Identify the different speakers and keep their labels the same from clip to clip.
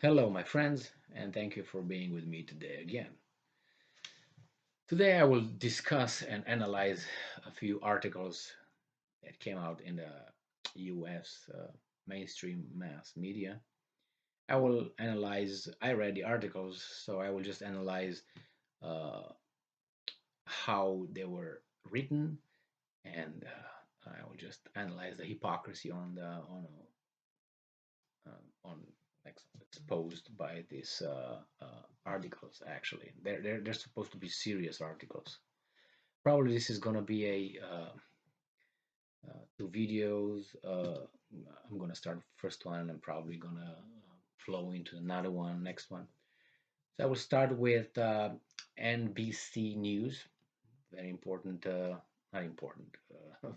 Speaker 1: Hello, my friends, and thank you for being with me today again. Today, I will discuss and analyze a few articles that came out in the US mainstream mass media. I read the articles, so I will just analyze uh, how they were written, and I will just analyze the hypocrisy on exposed by these articles. Actually, they're supposed to be serious articles. Probably this is gonna be a two videos. I'm gonna start first one, and I'm probably gonna flow into another one, next one. So I will start with NBC News, very important, not important,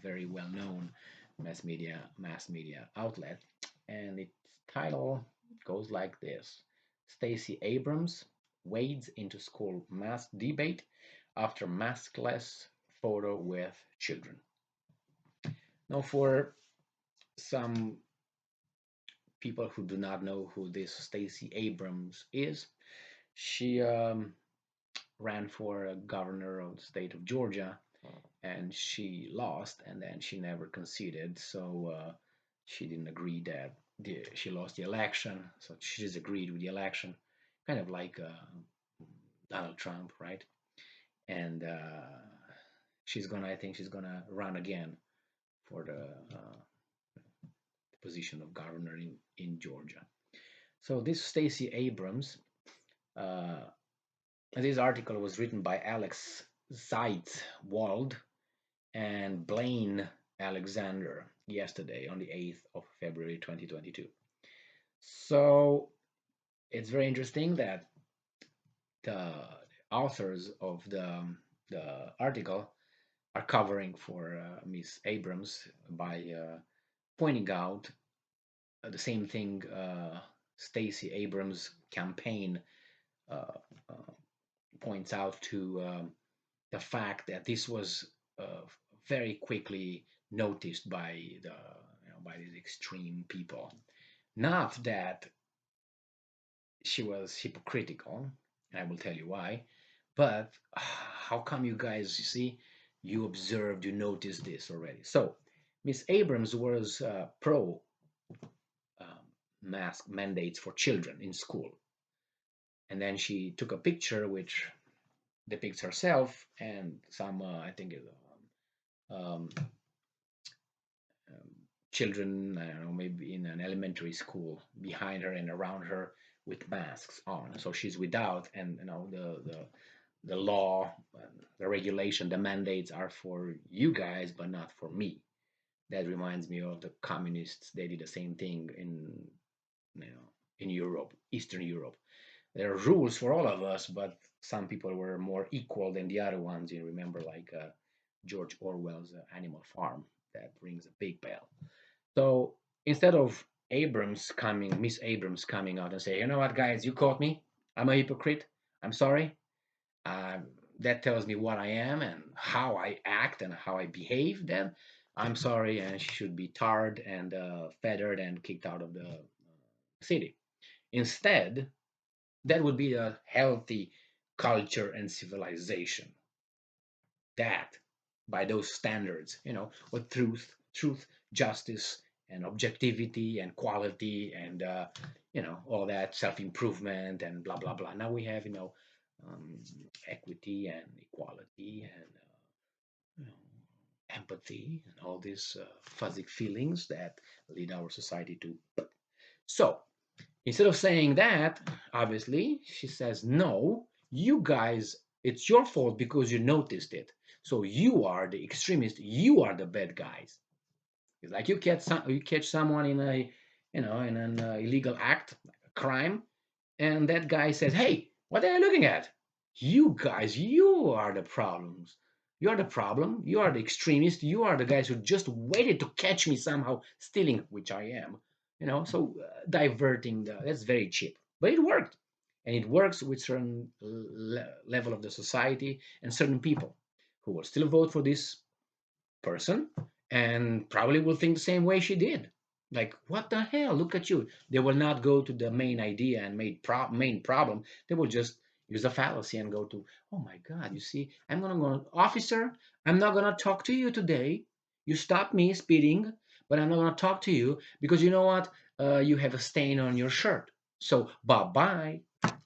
Speaker 1: very well known mass media outlet, and its title goes like this: Stacey Abrams wades into school mask debate after maskless photo with children. Now, for some people who do not know who this Stacey Abrams is, she ran for a governor of the state of Georgia, and she lost, and then she never conceded. So she didn't agree that she lost the election. So she disagreed with the election, kind of like Donald Trump, right? And I think she's gonna run again for the position of governor in Georgia. So this Stacey Abrams, uh, this article was written by Alex Zeitwald and Blaine Alexander yesterday on the 8th of February 2022. So it's very interesting that the authors of the article are covering for Miss Abrams by pointing out the same thing Stacey Abrams' campaign uh, uh, points out to the fact that this was very quickly noticed by by these extreme people. Not that she was hypocritical, and I will tell you why, but how come you guys, you see, you observed, you noticed this already? So, Miss Abrams was pro mask mandates for children in school, and then she took a picture which depicts herself and some, I think, um, um, children, I don't know, maybe in an elementary school behind her and around her with masks on. So she's without, and the law, the regulation, the mandates are for you guys, but not for me. That reminds me of the communists. They did the same thing in Europe, Eastern Europe. There are rules for all of us, but some people were more equal than the other ones. You remember, like George Orwell's Animal Farm. That rings a big bell. So instead of Miss Abrams coming out and say, you know what, guys, you caught me. I'm a hypocrite. I'm sorry. Um, that tells me what I am and how I act and how I behave. Then I'm sorry, and she should be tarred and feathered and kicked out of the city. Instead, that would be a healthy culture and civilization. That, by those standards, with truth, justice, and objectivity and quality and all that self-improvement and blah blah blah. Now we have um, equity and equality and you know, empathy and all these fuzzy feelings that lead our society to. So instead of saying that, obviously, she says, no, you guys, it's your fault because you noticed it. So you are the extremist. You are the bad guys. It's like you catch someone in in an illegal act, a crime, and that guy says, hey, what are you looking at? You guys, you are the problems. You are the problem. You are the extremist. You are the guys who just waited to catch me somehow stealing, which I am. So diverting that's very cheap, but it worked, and it works with certain level of the society and certain people who will still vote for this person and probably will think the same way she did. Like, what the hell? Look at you. They will not go to the main idea and main problem. They will just use a fallacy and go to, oh my God, you see, I'm going to go, officer, I'm not going to talk to you today. You stopped me speeding, but I'm not going to talk to you because you know what? You have a stain on your shirt. So, bye bye.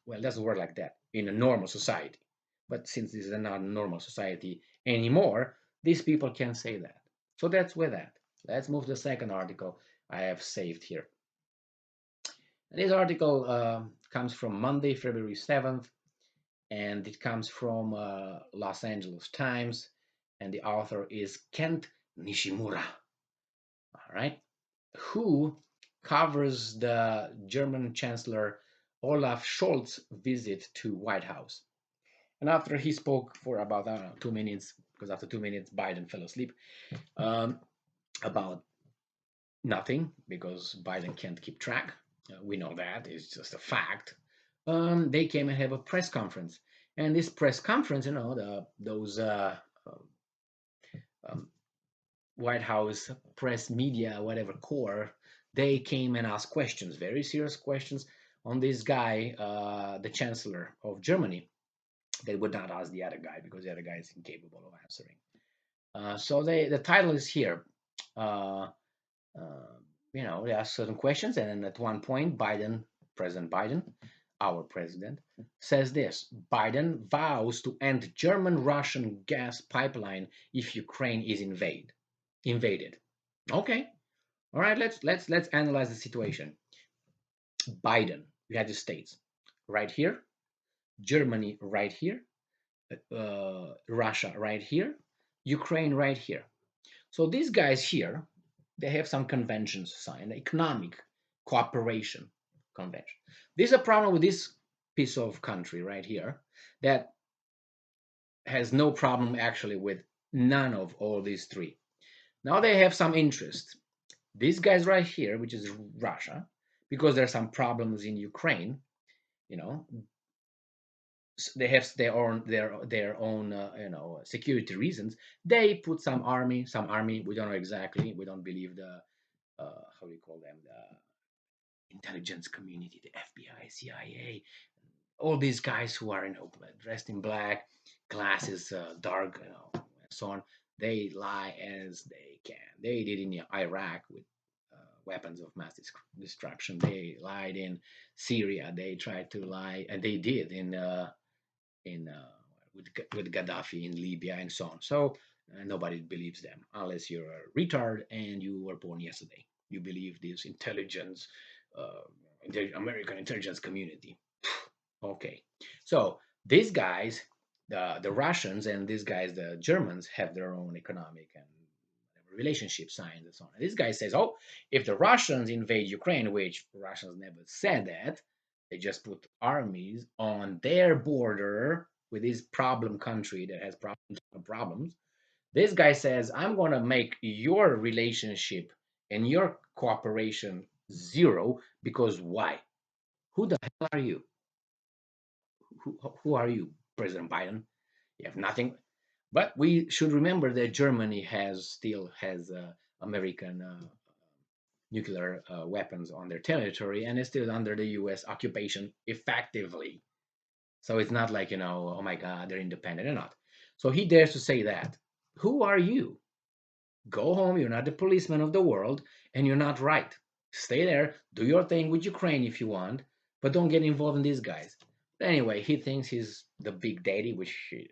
Speaker 1: Well, it doesn't work like that in a normal society. But since this is not a normal society anymore, these people can say that. So that's with that. Let's move to the second article I have saved here. And this article comes from Monday, February 7th, and it comes from Los Angeles Times, and the author is Kent Nishimura, all right, who covers the German Chancellor Olaf Scholz visit to White House. And after he spoke for about 2 minutes, because after 2 minutes Biden fell asleep, about nothing, because Biden can't keep track. We know that, it's just a fact. They came and have a press conference, and this press conference, those um, White House press media, whatever corps, they came and asked questions, very serious questions on this guy, the Chancellor of Germany. They would not ask the other guy because the other guy is incapable of answering. So the title is here. Uh, uh, they ask certain questions, and then at one point, President Biden, our president, says this: Biden vows to end German-Russian gas pipeline if Ukraine is invaded. Okay, all right. Let's analyze the situation. Biden, United States, right here. Germany, right here. Russia, right here. Ukraine, right here. So these guys here, they have some conventions signed, economic cooperation convention. There's a problem with this piece of country right here that has no problem actually with none of all these three. Now they have some interest. These guys right here, which is Russia, because there's some problems in Ukraine, you know, they have their own security reasons. They put some army. We don't know exactly. We don't believe the how do you call them, the intelligence community, the FBI, CIA, all these guys who are dressed in black, glasses, dark, and so on. They lie as they can. They did in Iraq with weapons of mass destruction. They lied in Syria. They tried to lie, and they did in with Gaddafi in Libya and so on. So nobody believes them unless you're a retard and you were born yesterday. You believe this intelligence, uh, American intelligence community. Okay, so these guys, the Russians, and these guys, the Germans, have their own economic and relationship signs and so on. And this guy says, "Oh, if the Russians invade Ukraine," which Russians never said that, they just put armies on their border with this problem country that has problems. This guy says, "I'm going to make your relationship and your cooperation zero because why? Who the hell are you? Who are you, President Biden? You have nothing." But we should remember that Germany still has American nuclear weapons on their territory and is still under the U.S. occupation effectively. So it's not like, oh my God, they're independent or not. So he dares to say that. Who are you? Go home. You're not the policeman of the world, and you're not right. Stay there. Do your thing with Ukraine if you want, but don't get involved in these guys. Anyway, he thinks he's the big daddy, which he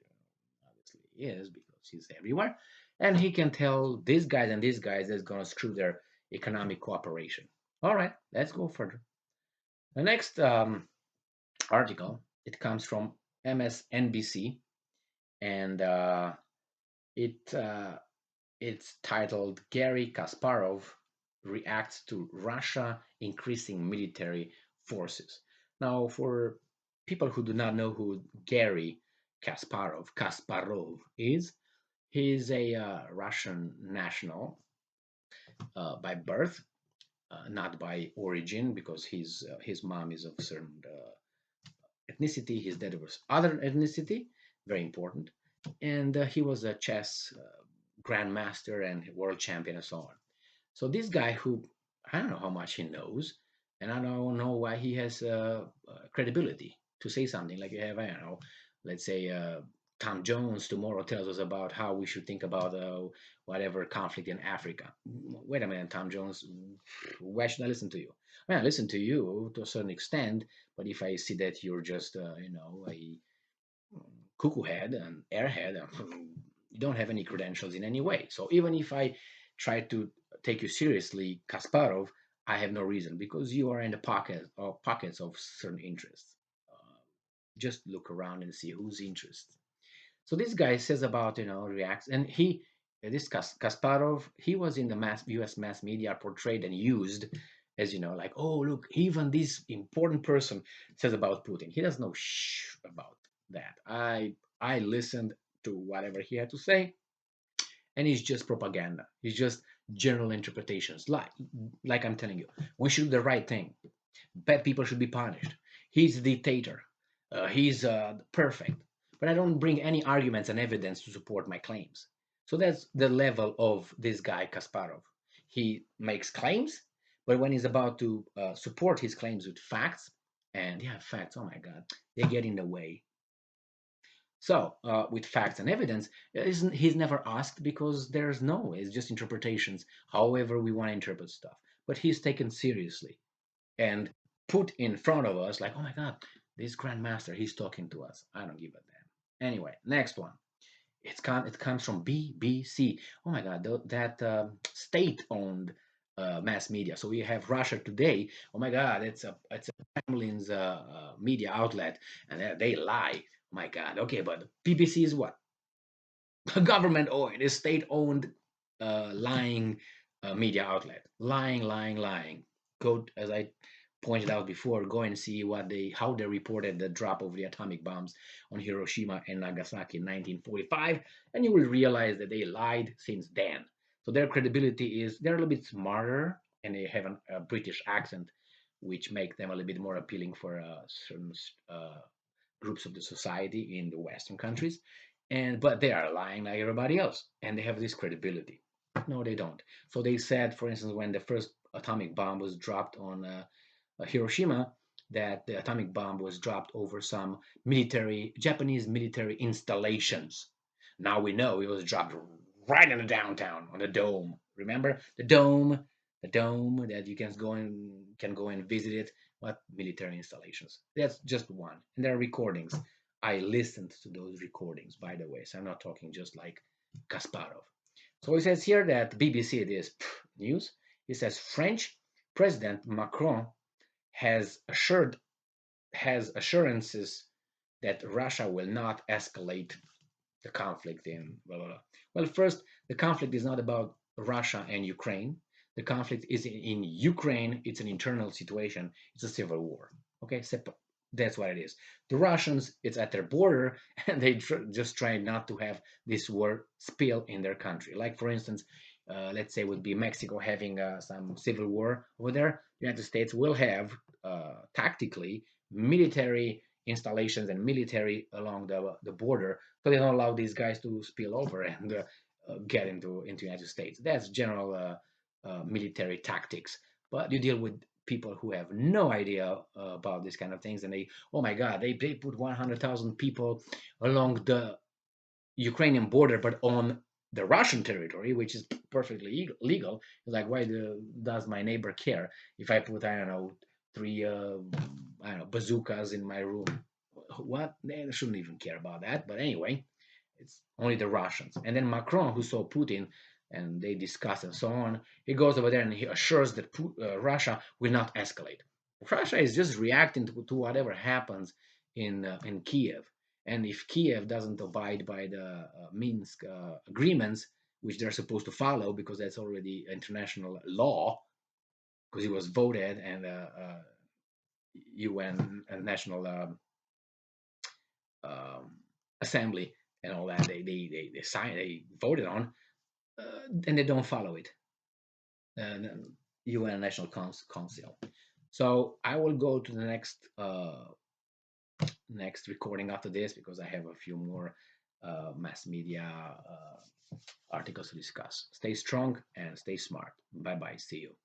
Speaker 1: obviously is because he's everywhere, and he can tell these guys and these guys that's gonna screw their economic cooperation. All right, let's go further. The next article, it comes from MSNBC, and it it's titled "Gary Kasparov Reacts to Russia Increasing Military Forces." Now, for people who do not know who Gary Kasparov is, he's a Russian national by birth, not by origin, because his mom is of a certain ethnicity, his dad was other ethnicity, very important, and he was a chess grandmaster and world champion and so on. So this guy who I don't know how much he knows, and I don't know why he has credibility to say something like you have. I don't know, let's say Tom Jones tomorrow tells us about how we should think about whatever conflict in Africa. Wait a minute, Tom Jones, why should I listen to you? Well, I listen to you to a certain extent, but if I see that you're just a cuckoo head and airhead, you don't have any credentials in any way. So even if I try to take you seriously, Kasparov, I have no reason because you are in the pockets of certain interests. Uh, just look around and see whose interest. So this guy says about reacts, and this Kasparov, he was in the U.S. mass media portrayed and used as like, oh look, even this important person says about Putin. He doesn't know about that. I listened to whatever he had to say, and it's just propaganda. It's just general interpretations. Like I'm telling you, we should do the right thing. Bad people should be punished. He's a dictator. He's perfect. But I don't bring any arguments and evidence to support my claims. So that's the level of this guy, Kasparov. He makes claims, but when he's about to support his claims with facts, and yeah, facts, oh my God, they get in the way. So, with facts and evidence, he's never asked because there's no, it's just interpretations, however we want to interpret stuff. But he's taken seriously and put in front of us like, oh my God, this grandmaster, he's talking to us. I don't give a damn. Anyway, next one. It comes from BBC. Oh my God, that state-owned mass media. So we have Russia Today. Oh my God, it's a Kremlin's media outlet, and they lie. Oh my God. Okay, but BBC is what? Government owned, a state-owned, lying media outlet. Lying, lying, lying. Go as I pointed out before. Go and see how they reported the drop of the atomic bombs on Hiroshima and Nagasaki in 1945, and you will realize that they lied since then. So their credibility is they're a little bit smarter, and they have a British accent, which make them a little bit more appealing for certain groups of the society in the Western countries, and but they are lying like everybody else, and they have this credibility. No, they don't. So they said, for instance, when the first atomic bomb was dropped on Hiroshima, that the atomic bomb was dropped over some Japanese military installations. Now we know it was dropped right in the downtown on the dome. Remember the dome that you can go and visit it. What military installations? That's just one, and there are recordings. I listened to those recordings, by the way, so I'm not talking just like Kasparov. So it says here that BBC, it is news. It says French President Macron has assurances that Russia will not escalate the conflict in blah, blah, blah. Well, first, the conflict is not about Russia and Ukraine. The conflict is in Ukraine. It's an internal situation. It's a civil war. Okay, that's what it is. The Russians, it's at their border, and they just try not to have this war spill in their country. Like, for instance, let's say would be Mexico having some civil war over there. The United States will have tactically military installations and military along the border, so they don't allow these guys to spill over and get into United States. That's general military tactics. But you deal with people who have no idea about these kind of things, and oh my God, they put 100,000 people along the Ukrainian border, but on the Russian territory, which is perfectly legal. Like, why does my neighbor care if I put, I don't know, three, I don't know, bazookas in my room? What? They shouldn't even care about that. But anyway, it's only the Russians. And then Macron, who saw Putin, and they discuss and so on, he goes over there and he assures that Russia will not escalate. Russia is just reacting to whatever happens in Kiev. And if Kiev doesn't abide by the Minsk agreements, which they're supposed to follow because that's already international law, because it was voted and UN and National um, Assembly and all that they signed, they voted on, and they don't follow it. UN National Council. So I will go to the next recording after this because I have a few more mass media articles to discuss. Stay strong and stay smart. Bye bye. See you.